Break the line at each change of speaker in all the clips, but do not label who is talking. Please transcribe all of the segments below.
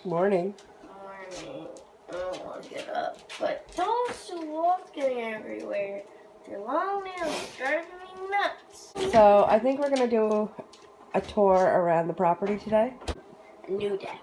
Morning.
Morning. I don't want to get up. But dogs are walking everywhere. Their long nails driving me nuts.
So I think we're gonna do a tour around the property today.
A new deck.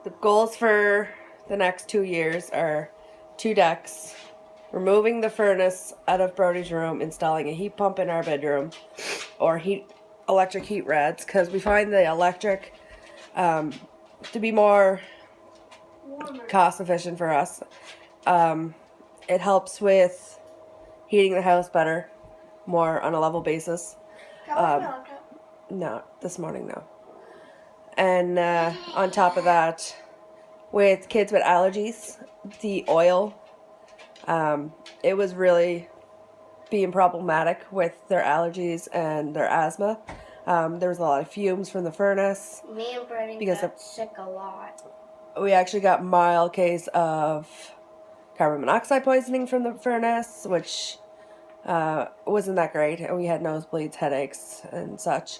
The goals for the next 2 years are 2 decks, removing the furnace out of Brody's room, installing a heat pump in our bedroom, or electric heat rads, because we find the electric to be more
Warmer.
cost efficient for us. It helps with heating the house better, more on a level basis. No, this morning, no. And on top of that, with kids with allergies, the oil, it was really being problematic with their allergies and their asthma. There was a lot of fumes from the furnace.
Me and Brady
Because
got sick a lot.
We actually got mild case of carbon monoxide poisoning from the furnace, which wasn't that great. And we had nosebleeds, headaches, and such.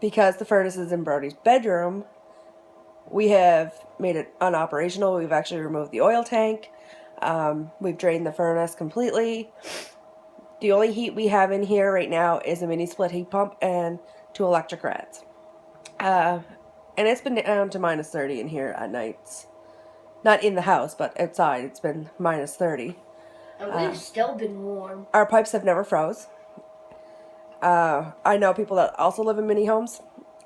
Because the furnace is in Brody's bedroom, we have made it unoperational. We've actually removed the oil tank. We've drained the furnace completely. The only heat we have in here right now is a mini split heat pump and 2 electric rads. And it's been down to minus 30 in here at nights. Not in the house, but outside it's been minus 30.
And we've still been warm.
Our pipes have never froze. I know people that also live in mini homes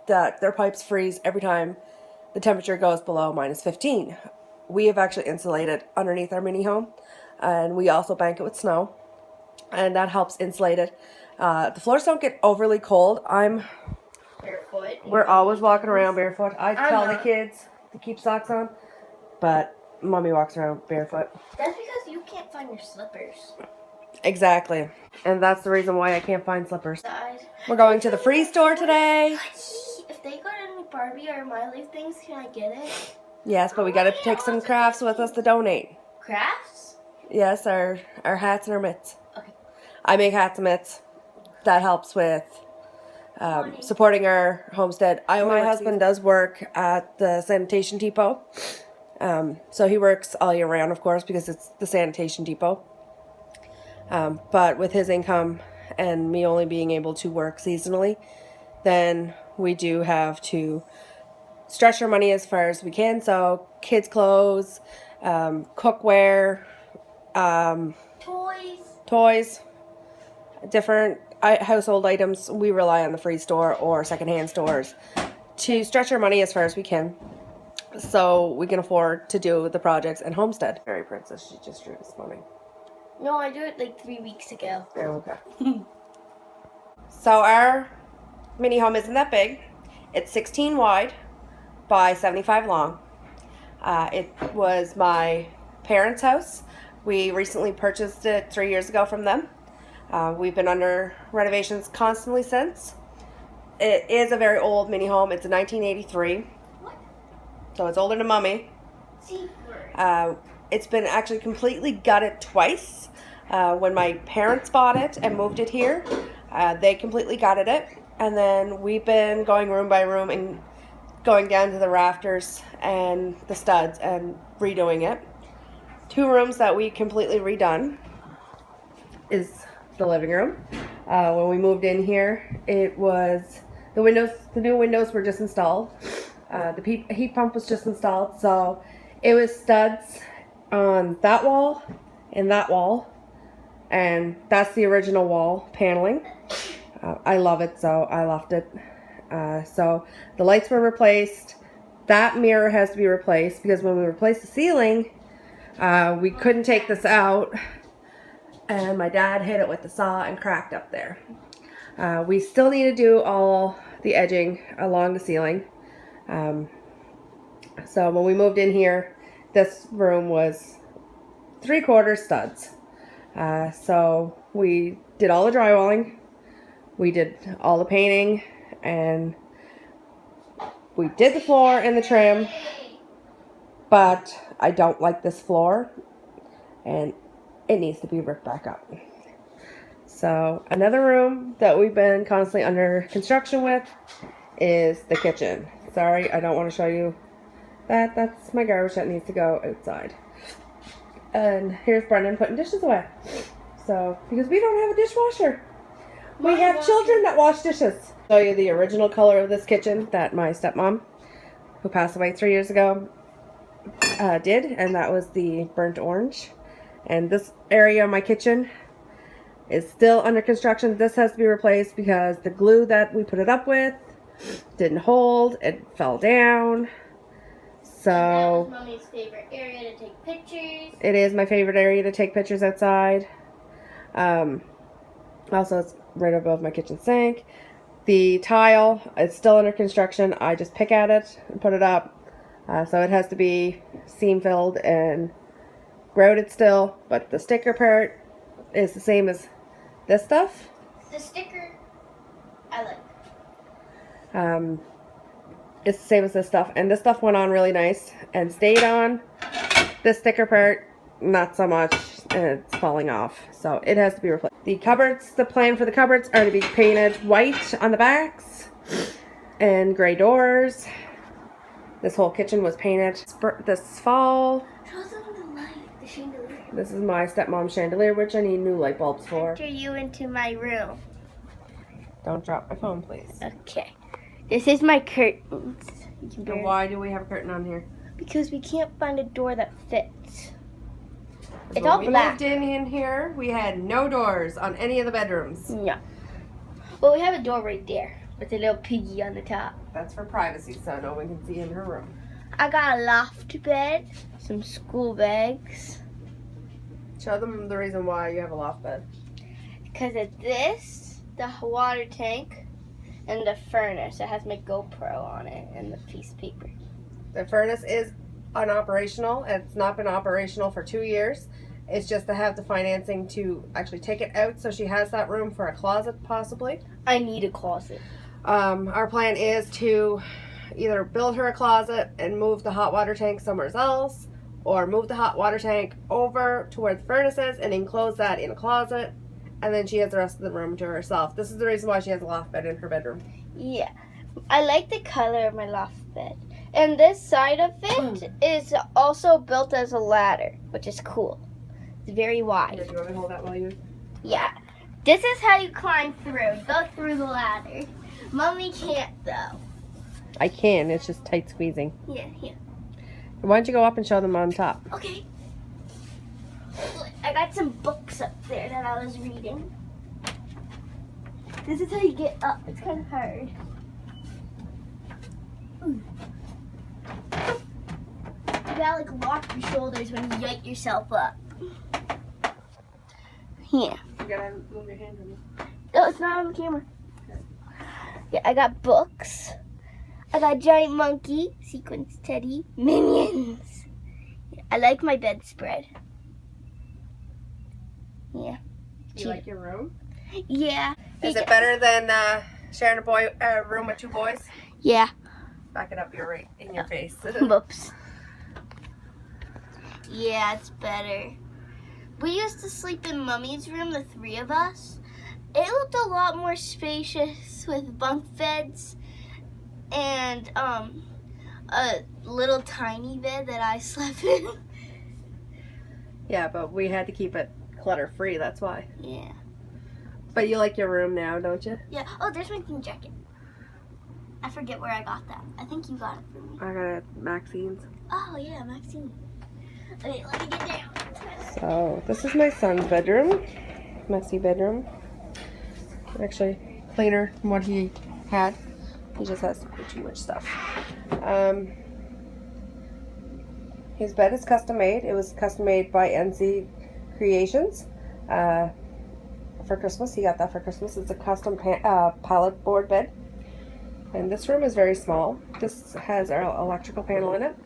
that their pipes freeze every time the temperature goes below minus 15. We have actually insulated underneath our mini home, and we also bank it with snow, and that helps insulate it. The floors don't get overly cold.
Barefoot.
We're always walking around barefoot. I tell the
not.
kids to keep socks on, but mommy walks around barefoot.
That's because you can't find your slippers.
Exactly. And that's the reason why I can't find slippers.
Guys,
We're going to the free store today.
if they got any Barbie or My Leaf things, can I get it?
Yes, but we got to take some crafts with us to donate.
Crafts?
Yes, our hats and our mitts.
Okay.
I make hats and mitts. That helps with supporting our homestead. My husband does work at the sanitation depot. So he works all year round, of course, because it's the sanitation depot. But with his income and me only being able to work seasonally, then we do have to stretch our money as far as we can. So kids' clothes, cookware, toys, different household items. We rely on the free store or secondhand stores to stretch our money as far as we can, so we can afford to do the projects and homestead. Fairy princess, she just drew this morning.
No, I drew it like 3 weeks ago.
Oh, okay. So our mini home isn't that big. It's 16 wide by 75 long. It was my parents' house. We recently purchased it 3 years ago from them. We've been under renovations constantly since. It is a very old mini home. It's a 1983.
What?
So it's older than mommy. It's been actually completely gutted twice. When my parents bought it and moved it here, they completely gutted it. And then we've been going room by room and going down to the rafters and the studs and redoing it. 2 rooms that we completely redone is the living room. When we moved in here, it was the new windows were just installed. The heat pump was just installed, so it was studs on that wall and that wall, and that's the original wall paneling. I love it, so I left it. So the lights were replaced. That mirror has to be replaced because when we replaced the ceiling, we couldn't take this out, and my dad hit it with the saw and cracked up there. We still need to do all the edging along the ceiling. So when we moved in here, this room was 3/4 studs. So we did all the drywalling, we did all the painting, and we did the floor and the trim, but I don't like this floor, and it needs to be ripped back up. So another room that we've been constantly under construction with is the kitchen. Sorry, I don't want to show you that. That's my garbage that needs to go outside. And here's Brendan putting dishes away. So, because we don't have a dishwasher. We have children that wash dishes. I'll show you the original color of this kitchen that my stepmom, who passed away 3 years ago, did. And that was the burnt orange. And this area of my kitchen is still under construction. This has to be replaced because the glue that we put it up with didn't hold. It fell down. So
that was Mommy's favorite area to take pictures.
It is my favorite area to take pictures outside. Also, it's right above my kitchen sink. The tile is still under construction. I just pick at it and put it up. So it has to be seam filled and grouted still. But the sticker part is the same as this stuff.
The sticker, I like.
It's the same as this stuff. And this stuff went on really nice and stayed on. This sticker part, not so much. And it's falling off. So it has to be replaced. The cupboards, the plan for the cupboards are to be painted white on the backs. And gray doors. This whole kitchen was painted this fall.
Show them the light, the chandelier.
This is my stepmom's chandelier, which I need new light bulbs for.
Enter you into my room.
Don't drop my phone, please.
Okay. This is my curtains.
And why do we have a curtain on here?
Because we can't find a door that fits. It's
When
all
we
black.
moved in here, we had no doors on any of the bedrooms.
Yeah. Well, we have a door right there with a little piggy on the top.
That's for privacy, so no one can see in her room.
I got a loft bed, some school bags.
Show them the reason why you have a loft bed.
Because of this, the water tank, and the furnace. It has my GoPro on it and the piece of paper.
The furnace is unoperational. It's not been operational for 2 years. It's just to have the financing to actually take it out, so she has that room for a closet possibly.
I need a closet.
Our plan is to either build her a closet and move the hot water tank somewhere else, or move the hot water tank over to where the furnace is and enclose that in a closet, and then she has the rest of the room to herself. This is the reason why she has a loft bed in her bedroom.
Yeah. I like the color of my loft bed. And this side of it is also built as a ladder, which is cool. It's very
Here,
wide.
do you want me to hold that while you...
Yeah. This is how you climb through. Go through the ladder. Mommy can't, though.
I can, it's just tight squeezing.
Yeah, yeah.
Why don't you go up and show them on top?
Okay. I got some books up there that I was reading. This is how you get up. It's kind of hard. Ooh. You gotta lock your shoulders when you yank yourself up. Yeah.
You gotta move your hand from me.
No, it's not on the camera. Yeah, I got books. I got Giant Monkey, Sequence Teddy, Minions. I like my bedspread. Yeah.
You like your room?
Yeah.
Is it better than sharing a room with 2 boys?
Yeah.
Back it up, you're right in your face.
Whoops. Yeah, it's better. We used to sleep in Mummy's room, the 3 of us. It looked a lot more spacious with bunk beds and a little tiny bed that I slept in.
Yeah, but we had to keep it clutter-free, that's why.
Yeah.
But you like your room now, don't you?
Yeah. Oh, there's my jean jacket. I forget where I got that. I think you got it for me.
I got it at Maxine's.
Oh, yeah, Maxine. Okay, let me get down.
So, this is my son's bedroom. Messy bedroom. Actually, cleaner than what he had. He just has too much stuff. His bed is custom made. It was custom made by NC Creations for Christmas. He got that for Christmas. It's a custom pallet board bed. And this room is very small. This has our electrical panel in it.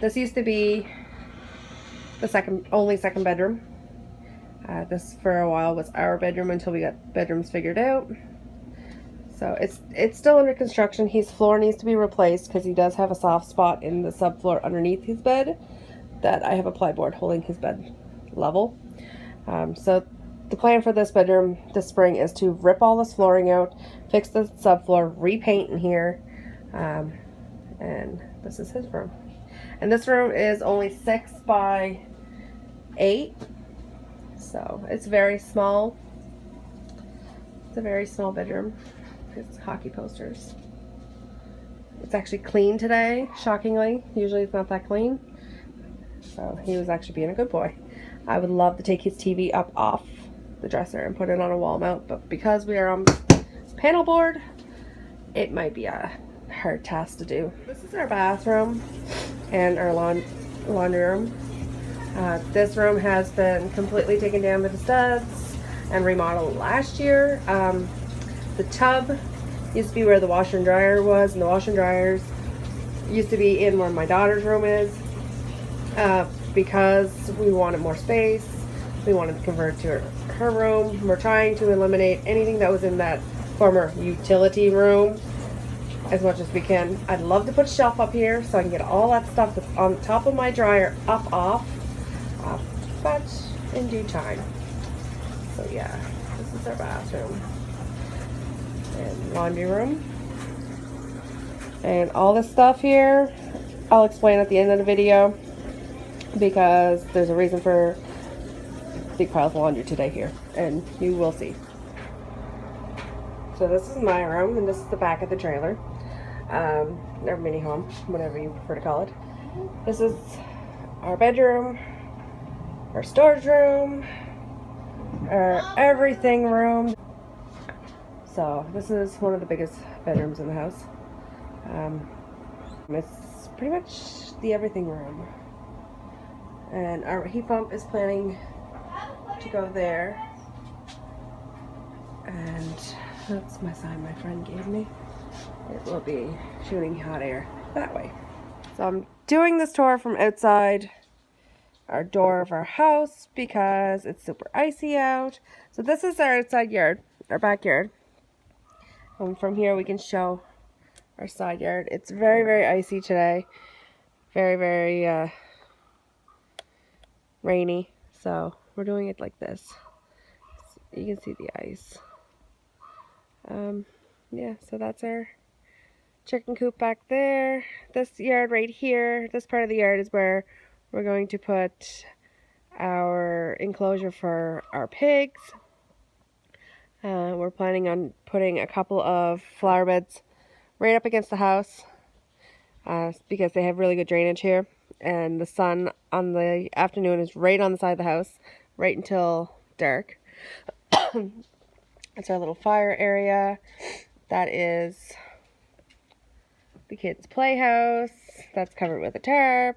This used to be the only second bedroom. This for a while was our bedroom until we got bedrooms figured out. So it's still under construction. His floor needs to be replaced because he does have a soft spot in the subfloor underneath his bed that I have a plyboard holding his bed level. So the plan for this bedroom this spring is to rip all this flooring out, fix the subfloor, repaint in here, and this is his room. And this room is only 6 by 8, so it's very small. It's a very small bedroom. It's hockey posters. It's actually clean today, shockingly. Usually it's not that clean. So he was actually being a good boy. I would love to take his TV up off the dresser and put it on a wall mount, but because we are on panel board, it might be a hard task to do. This is our bathroom and our laundry room. This room has been completely taken down to the studs and remodeled last year. The tub used to be where the washer and dryer was, and the washer and dryers used to be in where my daughter's room is. Because we wanted more space, we wanted to convert to her room. We're trying to eliminate anything that was in that former utility room as much as we can. I'd love to put a shelf up here so I can get all that stuff that's on top of my dryer off, but in due time. So yeah, this is our bathroom and laundry room. And all this stuff here, I'll explain at the end of the video, because there's a reason for big piles of laundry today here, and you will see. So this is my room, and this is the back of the trailer, or mini home, whatever you prefer to call it. This is our bedroom, our storage room, our everything room. So this is one of the biggest bedrooms in the house. It's pretty much the everything room. And our heat pump is planning to go there. And that's my sign my friend gave me. It will be shooting hot air that way. So I'm doing this tour from outside our door of our house because it's super icy out. So this is our outside yard, our backyard. And from here we can show our side yard. It's very, very icy today. Very, very rainy. So we're doing it like this. You can see the ice. Yeah, so that's our chicken coop back there. This yard right here, this part of the yard is where we're going to put our enclosure for our pigs. We're planning on putting a couple of flower beds right up against the house because they have really good drainage here, and the sun on the afternoon is right on the side of the house right until dark. That's our little fire area. That is the kids' playhouse. That's covered with a tarp.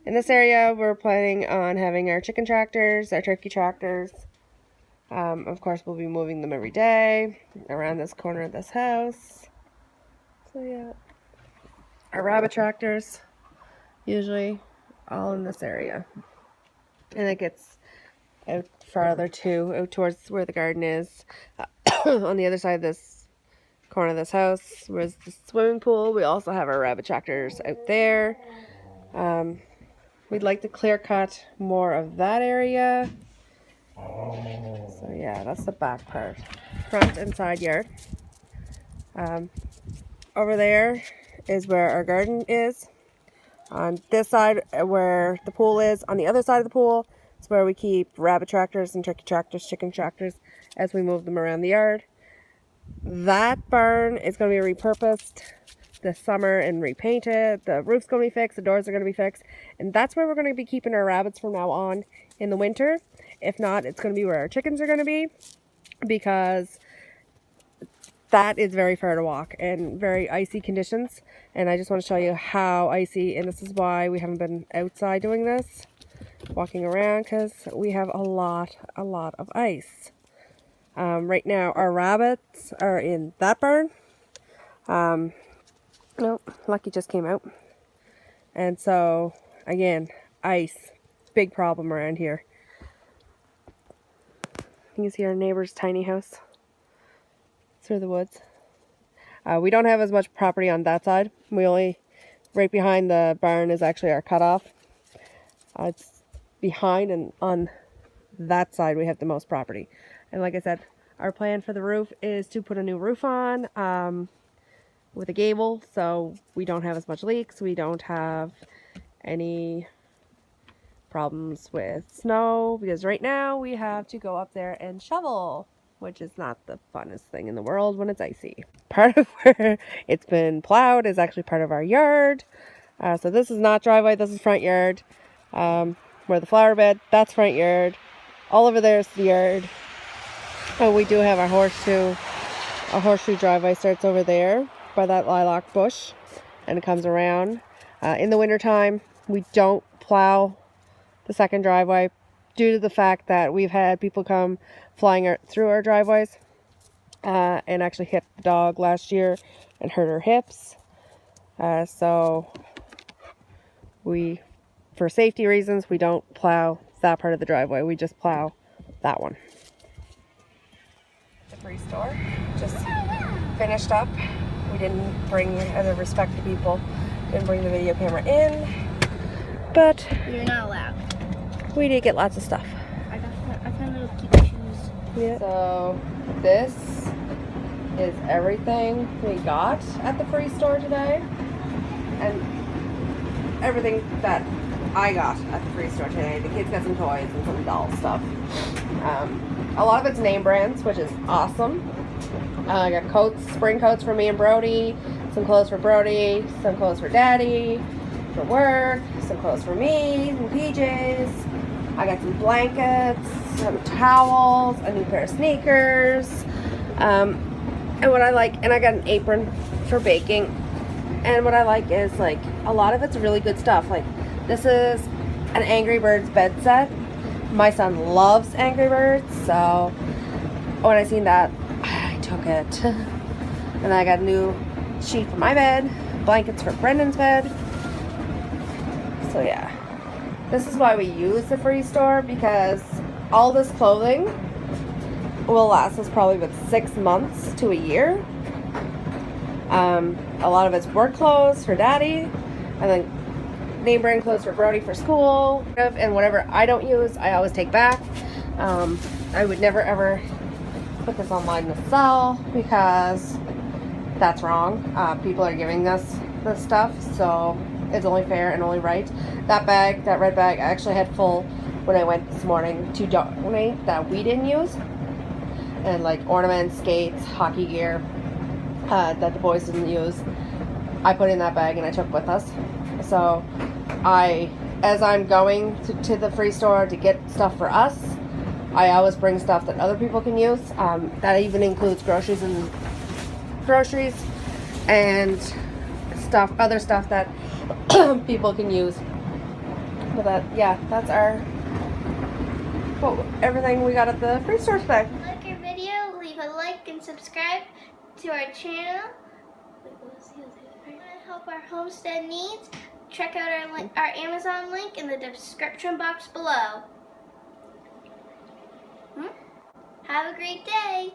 In this area, we're planning on having our chicken tractors, our turkey tractors. Of course, we'll be moving them every day around this corner of this house. So yeah, our rabbit tractors, usually all in this area. And it gets out farther too, out towards where the garden is. On the other side of this corner of this house was the swimming pool. We also have our rabbit tractors out there. We'd like to clear cut more of that area. So yeah, that's the back part. Front and side yard. Over there is where our garden is. On this side where the pool is, on the other side of the pool, is where we keep rabbit tractors and turkey tractors, chicken tractors, as we move them around the yard. That barn is going to be repurposed this summer and repainted. The roof's going to be fixed, the doors are going to be fixed, and that's where we're going to be keeping our rabbits from now on in the winter. If not, it's going to be where our chickens are going to be, because that is very far to walk and very icy conditions. And I just want to show you how icy, and this is why we haven't been outside doing this, walking around, because we have a lot of ice. Right now our rabbits are in that barn. No, Lucky just came out. And so again, ice, big problem around here. You can see our neighbor's tiny house through the woods. We don't have as much property on that side. We only, right behind the barn is actually our cutoff. It's behind and on that side we have the most property. And like I said, our plan for the roof is to put a new roof on with a gable, so we don't have as much leaks. We don't have any problems with snow, because right now we have to go up there and shovel, which is not the funnest thing in the world when it's icy. Part of where it's been plowed is actually part of our yard. So this is not driveway, this is front yard. Where the flower bed, that's front yard. All over there is the yard. And we do have our horseshoe driveway starts over there by that lilac bush, and it comes around. In the wintertime, we don't plow the second driveway due to the fact that we've had people come flying through our driveways and actually hit the dog last year and hurt her hips. So for safety reasons, we don't plow that part of the driveway. We just plow that one. The free store just finished up. We didn't bring, as a respect to people, didn't bring the video camera in, but
You're not allowed.
we did get lots of stuff.
I found little cute shoes.
Yeah. So this is everything we got at the free store today, and everything that I got at the free store today. The kids got some toys and some doll stuff. A lot of it's name brands, which is awesome. I got coats, spring coats for me and Brody, some clothes for Brody, some clothes for Daddy, for work, some clothes for me, some PJs. I got some blankets, some towels, a new pair of sneakers, and what I like, and I got an apron for baking. And what I like is, like, a lot of it's really good stuff. Like, this is an Angry Birds bed set. My son loves Angry Birds, so when I seen that, I took it. And I got a new sheet for my bed, blankets for Brendan's bed. So yeah, this is why we use the free store, because all this clothing will last us probably about 6 months to a year. A lot of it's work clothes for Daddy, and then name brand clothes for Brody for school, and whatever I don't use, I always take back. I would never ever put this online to sell, because that's wrong. People are giving us this stuff, so it's only fair and only right. That bag, that red bag, I actually had full when I went this morning to donate that we didn't use, and like ornaments, skates, hockey gear that the boys didn't use, I put in that bag and I took with us. So as I'm going to the free store to get stuff for us, I always bring stuff that other people can use. That even includes groceries and other stuff that people can use. But that's everything we got at the free store today.
Like our video, leave a like and subscribe to our channel. To help our homestead needs, check out our Amazon link in the description box below. Have a great day.